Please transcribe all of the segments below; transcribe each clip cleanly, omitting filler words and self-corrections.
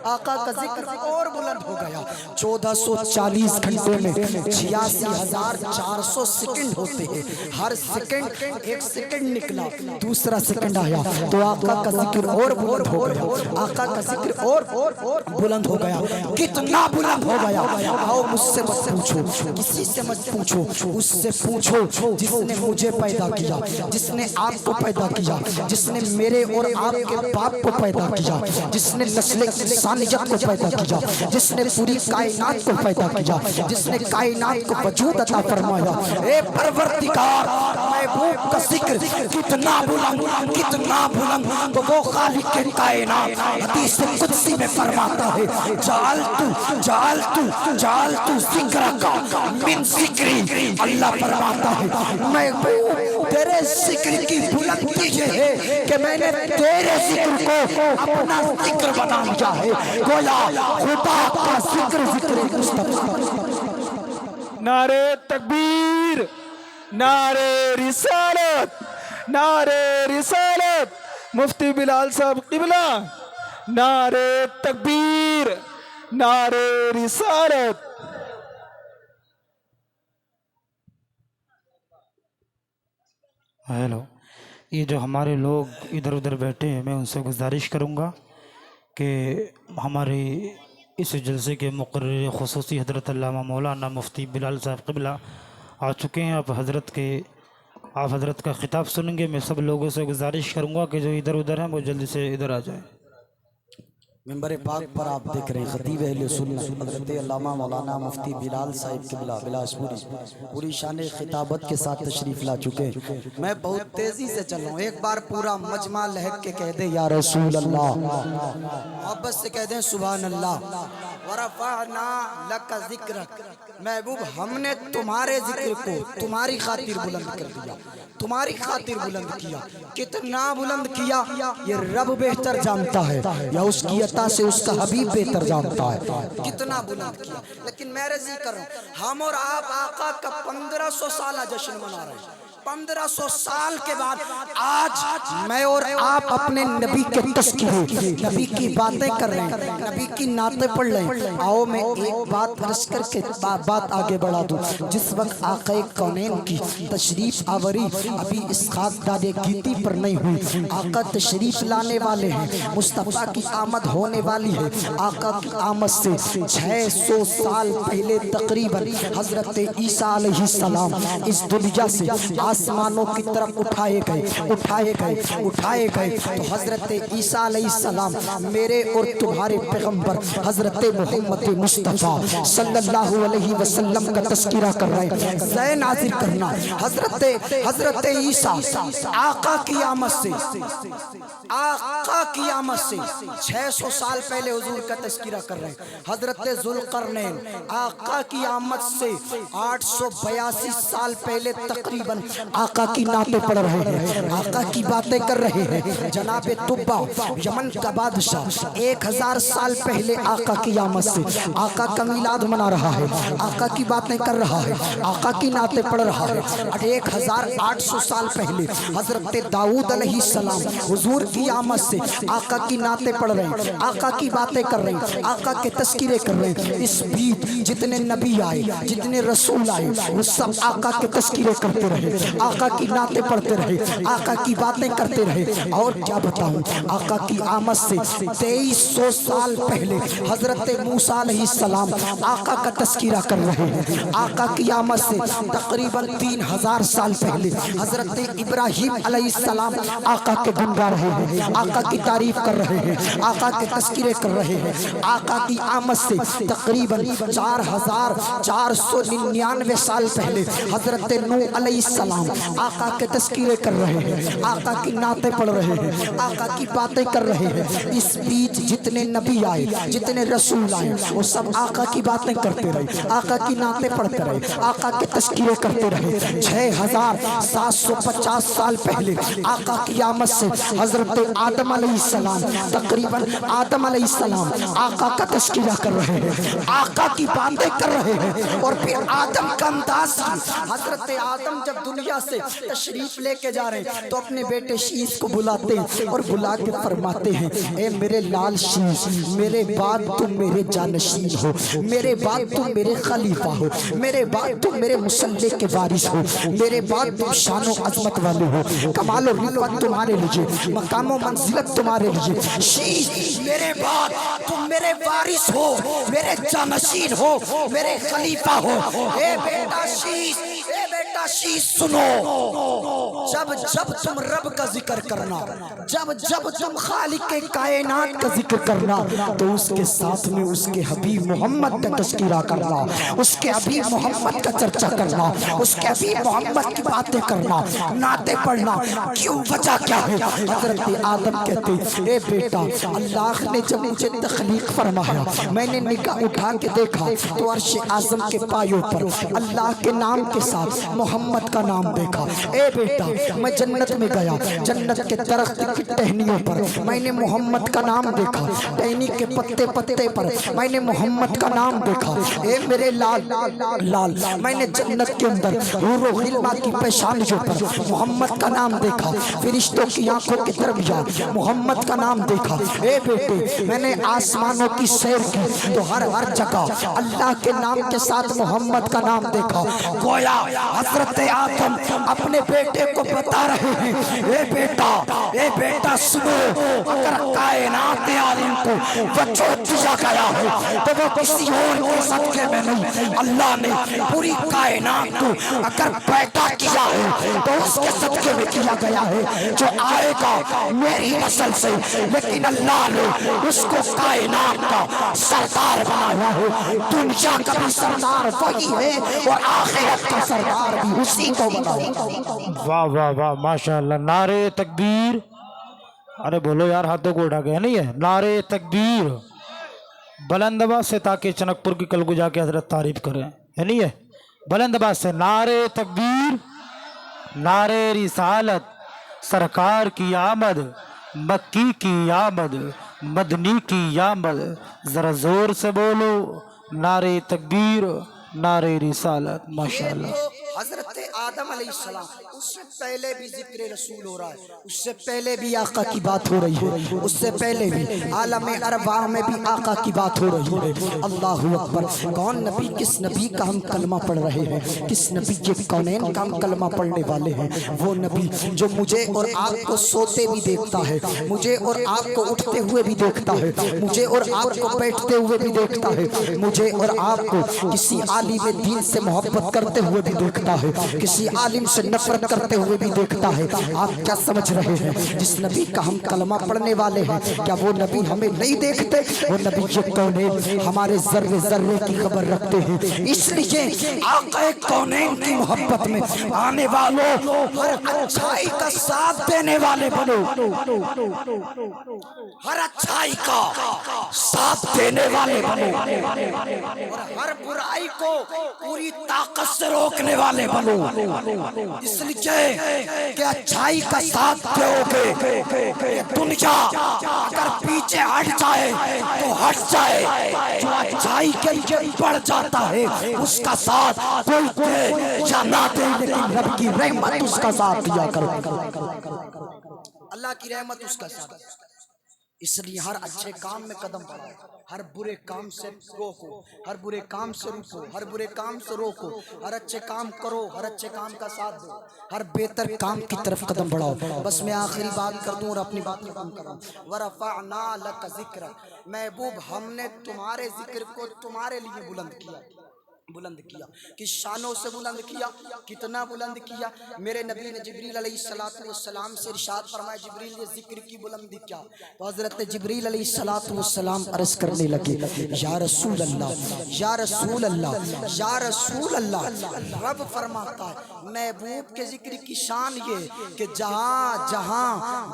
آقا کا ذکر اور بلند ہو گیا۔ 1440 گھنٹے میں 86,400 سیکنڈ ہوتے ہیں، ہر سیکنڈ ایک سیکنڈ نکلا دوسرا سیکنڈ آیا تو آقا کا ذکر اور بلند ہو گیا، آقا کا ذکر اور بلند ہو گیا۔ کتنا بلند ہو گیا؟ آؤ مجھ سے مت پوچھو، کسی سے مت پوچھو، اس سے پوچھو جس نے مجھے پیدا کیا، جس نے آپ کو پیدا کیا، جس نے میرے اور آپ کے باپ کو پیدا کیا، جس نے نسل انسانیت کو پیدا کیا، جس نے پوری کائنات کو پیدا کیا، جس نے کائنات کو وجود عطا فرمایا۔ اے پروردگار، محبوب کا ذکر کتنا بلند، کتنا بلند، تو وہ خالق کائنات حدیث قدسی میں فرماتا ہے جعلت ذکرک من ذکری، اللہ فرماتا ہے محبوب تیرے ذکر کی بلندی یہ ہے کہ میں نے تیرے ذکر کو اپنا ذکر بنا لیا ہے، گویا خدا کا ذکر مصطفیٰ۔ نعرہ تکبیر، نعرہ رسالت، نعرہ رسالت، مفتی بلال صاحب قبلہ، نعرہ تکبیر، نعرہ رسالت۔ ہیلو، یہ جو ہمارے لوگ ادھر ادھر بیٹھے ہیں، میں ان سے گزارش کروں گا کہ ہمارے اس جلسے کے مقرر خصوصی حضرت علامہ مولانا مفتی بلال صاحب قبلہ آ چکے ہیں۔ آپ حضرت کا خطاب سنیں گے۔ میں سب لوگوں سے گزارش کروں گا کہ جو ادھر ادھر ہیں وہ جلدی سے ادھر آ جائیں۔ منبر پاک پر آپ دیکھ رہے ہیں خطیب اہل سنت حضرت علامہ مولانا مفتی بلال صاحب قبلہ بلاسپوری پوری شان خطابت کے ساتھ تشریف لا چکے ہیں۔ میں بہت تیزی سے چل رہا ہوں، ایک بار پورا مجمع لہک کے کہہ دیں یا رسول اللہ، محبت سے کہہ دیں سبحان اللہ۔ ورفعنا لک ذکرک، محبوب ہم نے تمہارے ذکر کو تمہاری خاطر بلند کر دیا، تمہاری خاطر بلند کیا۔ کتنا بلند کیا یہ رب بہتر جانتا ہے، یا اس کی عطا سے اس کا حبیب بہتر جانتا ہے کتنا بلند کیا۔ لیکن میں رضی کر رہا ہوں، ہم اور آپ آقا کا 1500 سالہ جشن منا رہے ہیں۔ 1500 سال کے بعد آج میں اور آپ اپنے نبی کے تذکرے، نبی کی باتیں کر رہے ہیں، نبی کی نعتیں پڑھ رہے ہیں۔ آؤ میں ایک بات عرض کر کے بات آگے بڑھا دوں۔ جس وقت آقا کونین کی تشریف آوری ابھی اسحاق دادے گیتی پر نہیں ہوئی، آقا تشریف لانے والے ہیں، مصطفیٰ کی آمد ہونے والی ہے۔ آقا کی آمد سے 600 سال پہلے تقریباً حضرت عیسیٰ علیہ السلام اس دنیا سے آسمانوں کی طرف اٹھائے گئے تو حضرت عیسیٰ علیہ السلام میرے اور تمہارے پیغمبر حضرت محمد مصطفیٰ صلی اللہ علیہ وسلم کا تذکرہ کر رہے ہیں۔ زین نازل کرنا حضرت عیسیٰ آقا کی آمد سے 600 سال پہلے حضور کا تذکرہ کر رہے ہیں۔ حضرت ذوالقرنین آقا کی آمد سے 882 سال پہلے تقریباً آقا کی نعتیں پڑھ رہے ہیں، آقا کی باتیں کر رہے ہیں۔ جناب طبا یمن کا بادشاہ 1000 سال پہلے آقا کی آمد سے آقا کا میلاد منا رہا ہے، آقا کی باتیں کر رہا ہے، آقا کی نعتیں پڑھ رہا ہے۔ 1800 سال پہلے حضرت داؤد علیہ السلام حضور کی آمد سے آقا کی نعتیں پڑھ رہے ہیں، آقا کی باتیں کر رہے ہیں، آقا کے تذکرے کر رہے ہیں۔ اس بیچ جتنے نبی آئے، جتنے رسول آئے، وہ سب آقا کے تذکرے کرتے رہے، آقا کی نعتیں پڑھتے رہے، آقا کی باتیں کرتے رہے۔ اور کیا بتاؤں، آقا کی آمد سے 2300 سال پہلے حضرت موسیٰ علیہ السلام آقا کا تذکرہ کر رہے ہیں۔ آقا کی آمد سے تقریباً 3000 سال پہلے حضرت ابراہیم علیہ السلام آقا کے گن گا رہے ہیں، آقا کی تعریف کر رہے ہیں، آقا کے تذکرے کر رہے ہیں۔ آقا کی آمد سے تقریباً 4499 سال پہلے حضرت نوح علیہ السلام آقا کے تذکرے کر رہے ہیں، آقا کی نعتیں پڑھ رہے ہیں، آقا کی باتیں کر رہے ہیں۔ اس بیچ جتنے نبی آئے، جتنے رسول آئے، وہ سب آقا کی باتیں کرتے رہے، آقا کی نعتیں پڑھتے رہے، آقا کے تذکرے کرتے رہے۔ 6750 سال پہلے آقا کی آمد سے حضرت آدم علیہ السلام تقریباً آدم علیہ السلام آقا کا تذکرہ کر رہے ہیں، آقا کی باتیں کر رہے ہیں۔ اور پھر آدم کا انداز، حضرت آدم جب دنیا مکہ سے تشریف لے کے جا رہے ہیں تو اپنے بیٹے شیش کو بلاتے ہیں اور بلا کے فرماتے ہیں اے میرے لال شیش، میرے بعد تم میرے جانشین ہو، میرے بعد تم میرے خلیفہ ہو، میرے بعد تم میرے مسلح کے وارث ہو، میرے بعد تم شان و عظمت والے ہو، کمال و رفعت تمہارے لیے، مقام و منزلت تمہارے لیے، شیش میرے بعد تم میرے وارث ہو، میرے جانشین ہو، میرے خلیفہ ہو۔ اے بیٹا شیش، اے بیٹا شیش سنو، جب جب تم رب کا ذکر کرنا، جب جب تم خالق کائنات کا ذکر کرنا تو اس کے ساتھ میں اس کے حبیب محمد کا تذکرہ کرنا، اس کے حبیب محمد کا چرچا کرنا، اس کے حبیب محمد کی باتیں کرنا، نعتیں پڑھنا۔ کیوں؟ وجہ کیا ہے؟ حضرت آدم کہتے اے بیٹا، اللہ نے جب مجھے تخلیق فرمایا میں نے نگاہ اٹھا کے دیکھا تو عرش اعظم کے پایوں پر اللہ کے نام کے ساتھ محمد کا نام دیکھا۔ اے بیٹا، میں جنت میں گیا، جنت کے درخت کی ٹہنیوں پر میں نے محمد کا نام دیکھا، ٹہنی کے پتے پتے پر میں نے محمد کا نام دیکھا۔ اے میرے لال، میں نے جنت کے اندر حور و غلماں کی پیشانیوں پر محمد کا نام دیکھا، فرشتوں کی آنکھوں کے درمیان محمد کا نام دیکھا۔ اے بیٹے، میں نے آسمانوں کی سیر کی تو ہر جگہ اللہ کے نام کے ساتھ محمد کا نام دیکھا۔ گویا حضرت آدم اپنے بیٹے کو بتا رہے ہیں اے بیٹا سنو، اگر کائنات عالم کو وجود دیا گیا ہے تو وہ کسی اور کے صدقے میں نہیں، اللہ نے پوری کائنات کو اگر پیدا کیا ہے تو اس کے صدقے میں کیا گیا ہے، جو آئے گا میری نسل سے، لیکن اللہ نے اس کو کائنات کا سردار بنایا ہے۔ دنیا کا بھی سردار وہی ہے اور آخرت کا سردار بھی اسی کو بنایا۔ واہ واہ واہ، ماشاءاللہ، نعرہ تکبیر! ارے بولو یار، ہاتھوں کو اٹھا کے، نہیں ہے؟ نعرہ تکبیر بلند آواز سے، تاکہ چنک پور کی کل کو جا کے حضرت تعریف کریں، ہے نہیں ہے؟ بلند آواز سے نعرہ تکبیر، نعرہ رسالت، سرکار کی آمد، مکی کی آمد، مدنی کی آمد، ذرا زور سے بولو، نعرہ تکبیر، نعرہ رسالت، ماشاءاللہ۔ حضرت آدم علیہ السلام، اس سے پہلے بھی ذکر رسول ہو رہا ہے، اس سے پہلے بھی آقا کی بات ہو رہی ہے، اس سے پہلے بھی عالم ارواح میں بھی آقا کی بات ہو رہی ہے۔ اللہ اکبر! کون نبی، کس نبی کا ہم کلمہ پڑھ رہے ہیں؟ کس نبی کے کونین کا ہم کلمہ پڑھنے والے ہیں؟ وہ نبی جو مجھے اور آپ کو سوتے بھی دیکھتا ہے، مجھے اور آپ کو اٹھتے ہوئے بھی دیکھتا ہے، مجھے اور آپ کو بیٹھتے ہوئے بھی دیکھتا ہے، مجھے اور آپ کو کسی عالم دین سے محبت کرتے ہوئے بھی دیکھتا ہے، کسی عالم سے نفرت کرتے ہوئے بھی دیکھتا ہے۔ آپ کیا سمجھ رہے ہیں؟ جس نبی کا ہم کلمہ پڑھنے والے ہیں، کیا وہ نبی ہمیں نہیں دیکھتے؟ وہ نبی جو کونین ہمارے ذرے ذرے کی خبر رکھتے ہیں۔ اس لیے آقا کونین کی محبت میں آنے والوں، ہر اچھائی کا ساتھ دینے والے بنو، ہر اچھائی کا ساتھ دینے والے بنو، اور ہر برائی کو پوری طاقت سے روکنے والے بنو۔ اس لیے کہ اچھائی کا ساتھ دو گے، دنیا اگر پیچھے ہٹ جائے تو ہٹ جائے، جو اچھائی کے لیے بڑھ جاتا ہے اس کا ساتھ کوئی دے یا نہ دے، لیکن رب کی رحمت اس کا ساتھ دیا کرو، اللہ کی رحمت اس کا ساتھ۔ اس لیے ہر اچھے کام میں قدم بڑھاؤ، ہر برے کام سے روکو، ہر برے کام سے روکو، ہر برے کام سے روکو، ہر اچھے کام کرو، ہر اچھے کام کا ساتھ دو، ہر بہتر کام کی طرف قدم بڑھاؤ۔ بس میں آخری بات کر دوں اور اپنی بات ختم کروں۔ وَرَفَعْنَا لَكَ ذِكْرَكَ، محبوب ہم نے تمہارے ذکر کو تمہارے لیے بلند کیا، کس شانوں سے بلند کیا، کتنا بلند کیا؟ میرے نبی نے جبریل علیہ السلام سے ارشاد فرمایا، جبریل یہ ذکر کی بلندی کیا؟ تو حضرت جبریل علیہ السلام عرض کرنے لگے، یا رسول اللہ، یا رسول اللہ، یا رسول اللہ، رب فرماتا ہے محبوب کے ذکر کی شان یہ کہ جہاں جہاں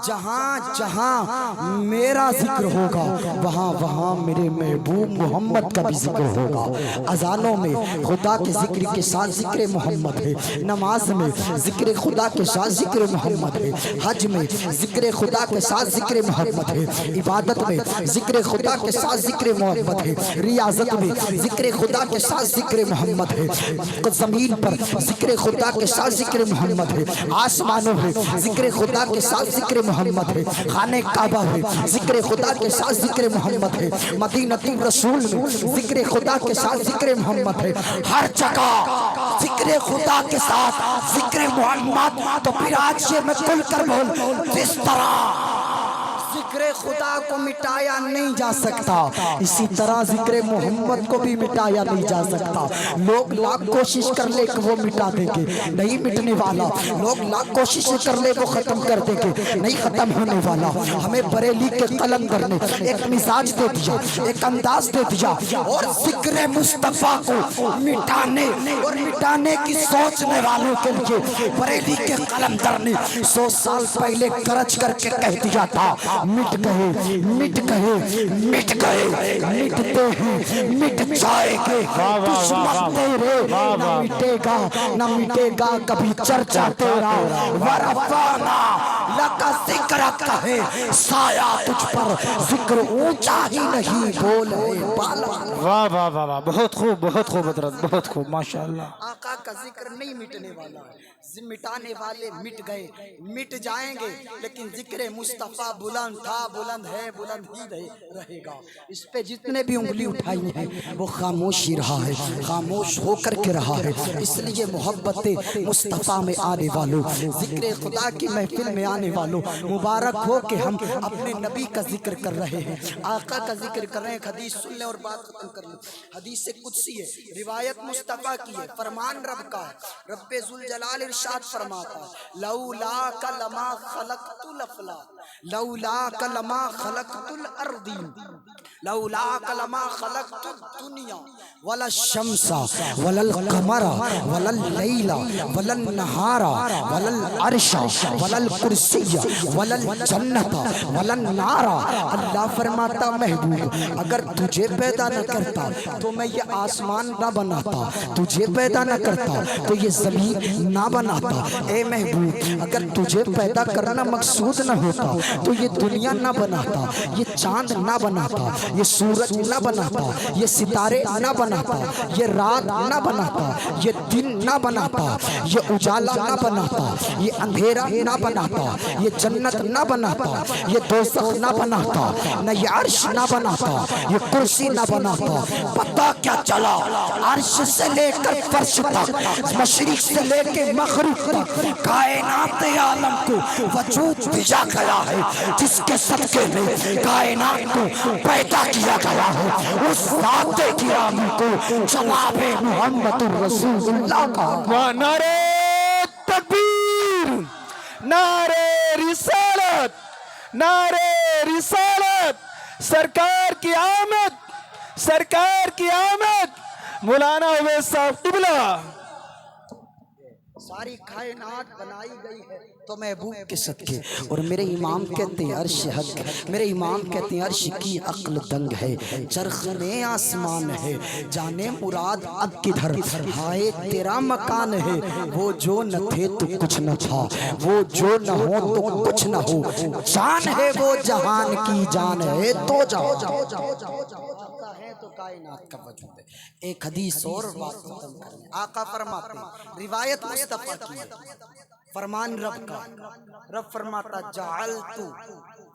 جہاں جہاں میرا ذکر ہوگا وہاں وہاں میرے محبوب محمد کا بھی ذکر ہوگا۔ اذانوں میں خدا کے ذکر کے ساتھ ذکر محمد ہے، نماز میں ذکر خدا کے ساتھ ذکر محمد ہے، حج میں ذکر خدا کے ساتھ ذکر محمد ہے، عبادت میں ذکر خدا کے ساتھ ذکر محمد ہے، ریاضت میں ذکر خدا کے ساتھ ذکر محمد ہے، زمین پر ذکر خدا کے ساتھ ذکر محمد ہے، آسمانوں میں ذکر خدا کے ساتھ ذکر محمد ہے، خانہ کعبہ میں ذکر خدا کے ساتھ ذکر محمد ہے، مدینہ رسول میں ذکر خدا کے ساتھ ذکر محمد ہے، ہر جگہ ذکر خدا کے ساتھ ذکر محمد۔ تو پھر آج یہ میں کھل کر بول، جس طرح ذکر خدا کو مٹایا نہیں جا سکتا، اسی طرح ذکر محمد کو بھی مٹایا نہیں جا سکتا۔ لوگ لاکھ کوشش کر لے کہ وہ مٹا دیں گے، نہیں مٹنے والا۔ لوگ لاکھ کوشش کر لے وہ ختم کر دیں گے، نہیں ختم ہونے والا۔ ہمیں بریلی کے قلندر نے ایک مزاج دے دیا، ایک انداز دے دیا، اور ذکر مصطفیٰ کو مٹانے کی سوچنے والوں کے لیے بریلی کے قلندر نے 100 سال پہلے گرج کر کے کہہ دیا تھا، مٹ گئے، مٹ گئے، مٹ گئے، مٹتے ہیں، مٹ جائے گے دشمن تیرے، نہ مٹے گا، نہ مٹے گا کبھی چرچا تیرا، ورفعنا لک ذکرک ہے، سایہ تجھ پر ذکر اونچا ہی نہیں بولے بالا۔ واہ واہ واہ واہ، بہت خوب حضرت، بہت خوب، ماشاءاللہ۔ آقا کا ذکر نہیں مٹنے والا، مٹانے والے مٹ گئے، مٹ جائیں گے، لیکن ذکر مصطفیٰ بلند تھا، بلند ہے، بلند ہی رہے گا۔ اس پہ جتنے بھی انگلی اٹھائی ہیں وہ خاموش ہی رہا ہے، خاموش ہو کر کے رہا ہے۔ اس لیے محبت مصطفیٰ میں آنے والوں، ذکر خدا کی محفل میں آنے والوں، مبارک ہو کہ ہم اپنے نبی کا ذکر کر رہے ہیں، آقا کا ذکر کر رہے ہیں۔ حدیث سن لیں اور بات ختم کر لیں۔ حدیث قدسی ہے، روایت مصطفیٰ کی ہے، فرمان رب کا ہے۔ رب ذوالجلال ارشاد فرماتا ہے، لولاک لما خلقت الافلاک، لولاک لما خلقت الارضین، لولاک لما خلقت الدنیا ولا الشمس ولا القمر ولا اللیل ولا النہار ولا العرش ولا الکرسی ولا الجنت ولا النار۔ اللہ فرماتا محبوب اگر تجھے پیدا نہ کرتا تو میں یہ آسمان نہ بناتا، تجھے پیدا نہ کرتا تو یہ زمین نہ بناتا۔ اے محبوب اگر تجھے پیدا کرنا مقصود نہ ہوتا تو یہ دنیا نہ بناتا، یہ چاند نہ بناتا، یہ سورج نہ بناتا، یہ ستارے نہ بناتا، یہ رات نہ بناتا، یہ دن نہ بناتا، یہ اجالا نہ بناتا، یہ اندھیرا نہ بناتا، یہ جنت نہ بناتا، یہ دوزخ نہ بناتا، نہ یہ عرش نہ بناتا، یہ کرسی نہ بناتا۔ پتہ کیا چلا عرش سے لے کر فرش تک، مشرق سے لے کے مغرب تک کائنات عالم کو وجود دیا گیا ہے، جس کے صدقے میں کائنات کو پیدا کیا گیا ہے، اس ذات گرامی کو جناب محمد الرسول اللہ کا نعرہ تکبیر، نعرہ رسالت، نعرہ رسالت، سرکار کی آمد، سرکار کی آمد، مولانا اویس صاحب قبلہ۔ ساری کائنات بنائی گئی ہے تو محبوب کے صدقے، اور میرے امام کہتے ہیں عرش حق، میرے امام کہتے ہیں عرش کی عقل دنگ ہے، چرخ میں آسمان ہے، جانے مراد اب کدھر، ہائے تیرا مکان ہے، وہ جو نہ تھے تو کچھ نہ تھا، وہ جو نہ ہو تو کچھ نہ ہو، جان ہے وہ جہان کی جان ہے تو ہے تو کائنات کا وجود ہے۔ ایک حدیث اور بات ختم کریں، آقا فرماتے ہیں، روایت مصطفیٰ کی ہے، فرمان رب کا، رب فرماتا جعلت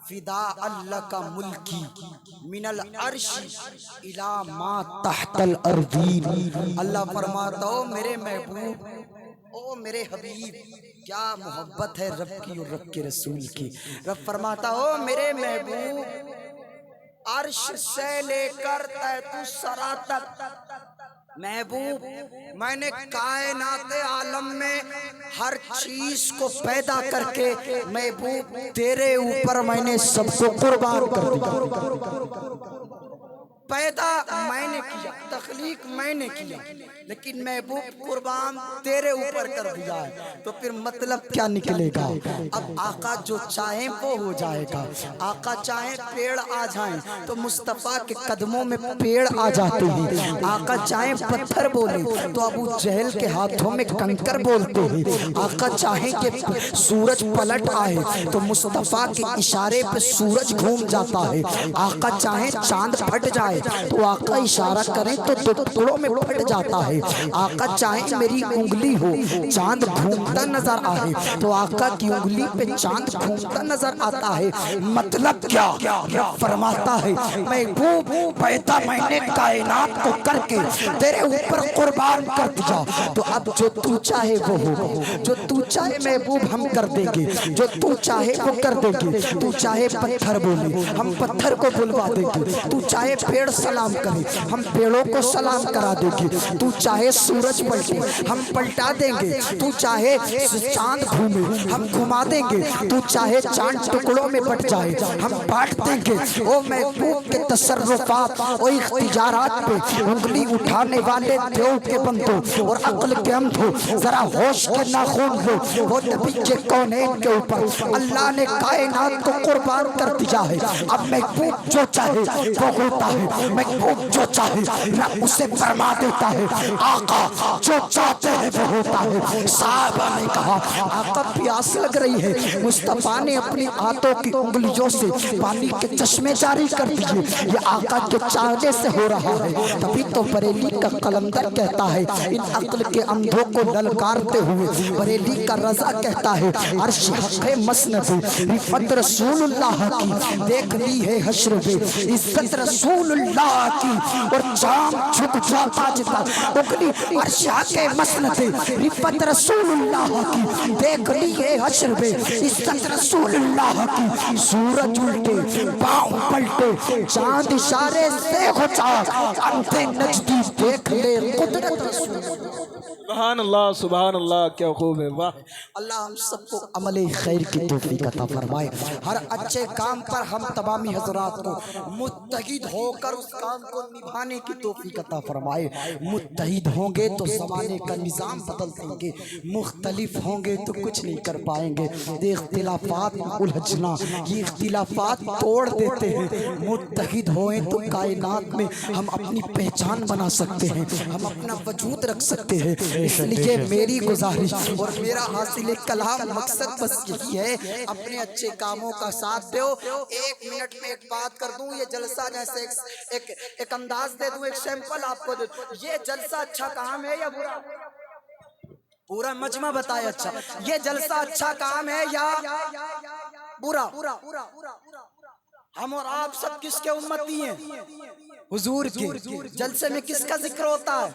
فداء لک ملکی من العرش الی ما تحت الارضین۔ اللہ فرماتا ہو میرے محبوب، او میرے حبیب، کیا محبت ہے رب کی اور رب کے رسول کی۔ رب فرماتا ہو میرے محبوب عرش سے لے کر تحت الثری تک، محبوب میں نے کائنات عالم میں ہر چیز کو پیدا کر کے محبوب تیرے اوپر میں نے سب کو قربان کر دیا۔ پیدا میں نے کیا، تخلیق میں نے کیا، لیکن محبوب قربان تیرے اوپر کر دیا ہے، تو پھر مطلب کیا نکلے گا؟ اب آقا جو چاہیں وہ ہو جائے گا۔ آقا چاہیں پیڑ آ جائیں تو مصطفیٰ کے قدموں میں پیڑ آ جاتے ہیں، آقا چاہیں پتھر بولے تو ابو جہل کے ہاتھوں میں کنکر بولتے ہیں، آقا چاہیں کہ سورج پلٹ آئے تو مصطفیٰ کے اشارے پہ سورج گھوم جاتا ہے، آقا چاہیں چاند پھٹ جائے تو آقا اشارہ کریں تو دو ٹکڑوں میں پھٹ جاتا ہے، آقا چاہیں میری انگلی ہو چاند گھومتا نظر آئے تو آقا کی انگلی پہ چاند گھومتا نظر آتا ہے۔ مطلب کیا فرماتا ہے محبوب پیدا میں نے کائنات کو کر کے تیرے اوپر قربان کر دیا، تو اب جو تو چاہے وہ ہو، جو تو چاہے محبوب ہم کر دیں گے، جو تو چاہے وہ کر دیں گے، تو چاہے پتھر بولے ہم پتھر کو بلوا دیں گے، تو چاہے پیڑ سلام کرے ہم پیڑوں کو سلام کرا دیں گے، تو چاہے سورج پلٹے ہم پلٹا دیں گے، تو چاہے چاند گھومے ہم گھما دیں گے، تو چاہے چاند ٹکڑوں میں بٹ جائے ہم بانٹ دیں گے۔ او محبوب کے تصرفات اور اختیارات پہ انگلی اٹھانے والے دیو کے بندوں اور عقل کے اندھو ذرا ہوش کے ناخون ہو، وہ نبی کے کونین کے اوپر اللہ نے کائنات کو قربان کر دیا ہے۔ اب محبوب جو چاہے وہ ہوتا ہے، محبوب جو چاہے رب اسے فرما دیتا ہے، آقا جو چاہتے ہیں وہ ہوتا ہے۔ صحابہ نے کہا آقا پیاس لگ رہی ہے، مصطفیٰ نے اپنی ہاتھوں کی انگلیوں سے پانی کے چشمے جاری کر دیے، یہ آقا کے چاہنے سے ہو رہا ہے۔ تبھی تو بریلی کا قلندر کہتا ہے ان عقل کے اندھوں کو للکارتے ہوئے، بریلی کا رضا کہتا ہے عرش حق مسند رفت رسول اللہ کی دیکھ لی ہے حشر میں عزت رسول اللہ کی، اور جام جھک جاتا جتا اگلی عرش حق مسند رفت رسول اللہ کی دیکھ لی ہے حشر میں عزت رسول اللہ کی، سورج الٹے پاؤں پلٹے چاند اشارے سے ہوتا اندھے نجدی دیکھ لے قدرت رسول اللہ۔ سبحان اللہ، کیا خوب ہے، واہ۔ اللہ ہم سب کو عمل خیر کی توفیق عطا فرمائے، ہر اچھے کام پر ہم تمامی حضرات کو متحد ہو کر اس کام کو نبھانے کی توفیق عطا فرمائے۔ متحد ہوں گے تو زمانے کا نظام بدل دیں گے، مختلف ہوں گے تو کچھ نہیں کر پائیں گے۔ یہ اختلافات الجھنا، یہ اختلافات توڑ دیتے ہیں، متحد ہوئیں تو کائنات میں ہم اپنی پہچان بنا سکتے ہیں، ہم اپنا وجود رکھ سکتے ہیں۔ اس لیے میری گزارش اور میرا حاصل کلام مقصد بس یہی ہے، اپنے اچھے کاموں کا ساتھ دو۔ ایک منٹ میں ایک بات کر دوں، یہ جلسہ جیسے ایک انداز دے دوں، ایک سیمپل آپ کو دے دوں، یہ جلسہ اچھا کام ہے یا برا؟ پورا مجمع بتائے اچھا، یہ جلسہ اچھا کام ہے یا برا؟ ہم اور آپ سب کس کے امتی ہیں؟ حضور کے۔ جلسے میں کس کا ذکر ہوتا ہے؟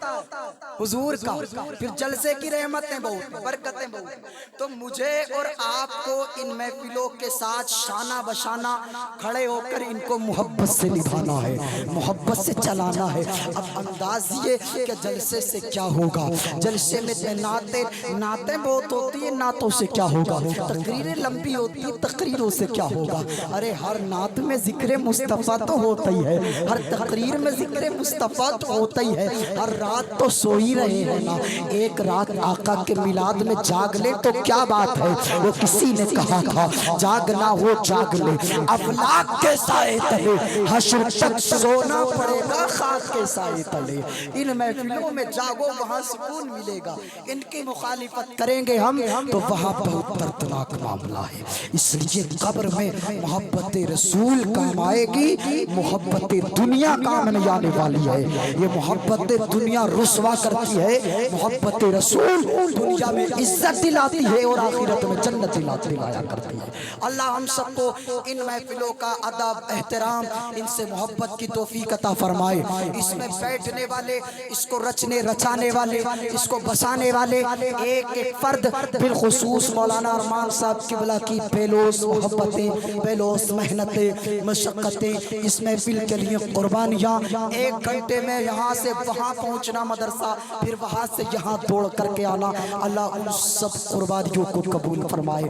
حضور کا۔ پھر جلسے کی رحمتیں بہت، برکتیں بہت، تو مجھے اور آپ کو ان محفلوں کے ساتھ شانہ بشانہ کھڑے ہو کر ان کو محبت سے نبھانا ہے، محبت سے چلانا ہے۔ اب انداز یہ کہ جلسے سے کیا ہوگا، جلسے میں نعتیں بہت ہوتی ہیں، نعتوں سے کیا ہوگا، تقریریں لمبی ہوتی ہیں، تقریروں سے کیا ہوگا۔ ارے ہر نعت میں ذکر مصطفیٰ تو ہوتا ہی ہے، ہر تقریر میں ذکر مصطفیٰ تو ہوتا ہی ہے، ہر رات تو سو ہی رہے ہیں نا، ایک رات آقا کے میلاد میں جاگ لے تو کیا بات ہے۔ وہ کسی نے کہا تھا جاگنا وہ جاگ لے، افلاک کے سائے تلے، حشر تک سونا پڑے گا خاک کے سائے تلے۔ ان محفلوں میں جاگو وہاں سکون ملے گا، ان کی مخالفت کریں گے ہم تو وہاں بہت دردناک معاملہ ہے۔ اس لیے قبر میں محبت رسول کام آئے گی، محبت دنیا کام نہیں آنے والی ہے۔ یہ محبت دنیا رسوا کرتی ہے، محبت رسول دنیا میں عزت دلاتی ہے اور آخرت میں جنت دلایا کرتی ہے۔ اللہ ہم سب کو ان محفلوں کا ادب احترام، ان سے محبت کی توفیق عطا فرمائے۔ اس میں بیٹھنے والے، اس کو رچنے رچانے والے، اس کو بسانے والے ایک ایک فرد، بالخصوص مولانا ارمان صاحب قبلہ کی بیلوس محبتیں، بیلوس محنتیں، مشقتیں، اس محفل کے لیے قربانیاں، 1 گھنٹے میں یہاں سے وہاں پہنچنا مدرسہ، پھر وہاں سے یہاں دوڑ کر کے آنا، اللہ ان سب قربانیوں کو قبول فرمائے۔